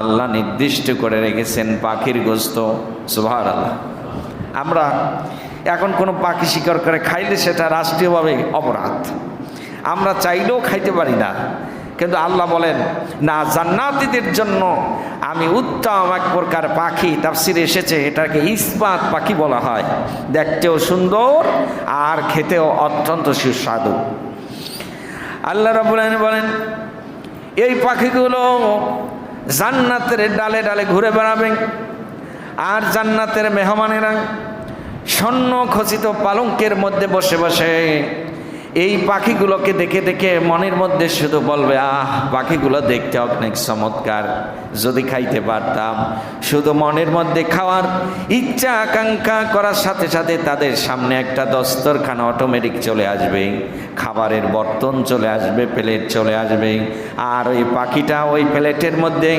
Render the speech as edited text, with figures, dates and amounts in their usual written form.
আল্লাহ নির্দিষ্ট করে রেখেছেন পাখির গোশত। সুবহানাল্লাহ। আমরা এখন কোনো পাখি শিকার করে খাইলে সেটা রাষ্ট্রীয়ভাবে অপরাধ, আমরা চাইলেও খাইতে পারি না। কিন্তু আল্লাহ বলেন না, জান্নাতীদের জন্য আমি উত্তম এক প্রকার পাখি, তাফসিরে এসেছে এটাকে ইস্পাত পাখি বলা হয়, দেখতেও সুন্দর আর খেতেও অত্যন্ত সুস্বাদু। আল্লাহ রাব্বুল আলামিন বলেন এই পাখিগুলো জান্নাতের ডালে ডালে ঘুরে বেড়াবে, আর জান্নাতের মেহমানেরা স্বর্ণ খচিত পালঙ্কের মধ্যে বসে বসে এই পাখিগুলোকে দেখে দেখে মনের মধ্যে শুধু বলবে, আহ পাখিগুলো দেখতে অনেক চমৎকার, যদি খাইতে পারতাম। শুধু মনের মধ্যে খাওয়ার ইচ্ছা আকাঙ্ক্ষা করার সাথে সাথে তাদের সামনে একটা দস্তরখানা অটোমেটিক চলে আসবে, খাবারের বর্তন চলে আসবে, প্লেট চলে আসবে, আর ওই পাখিটা ওই প্লেটের মধ্যে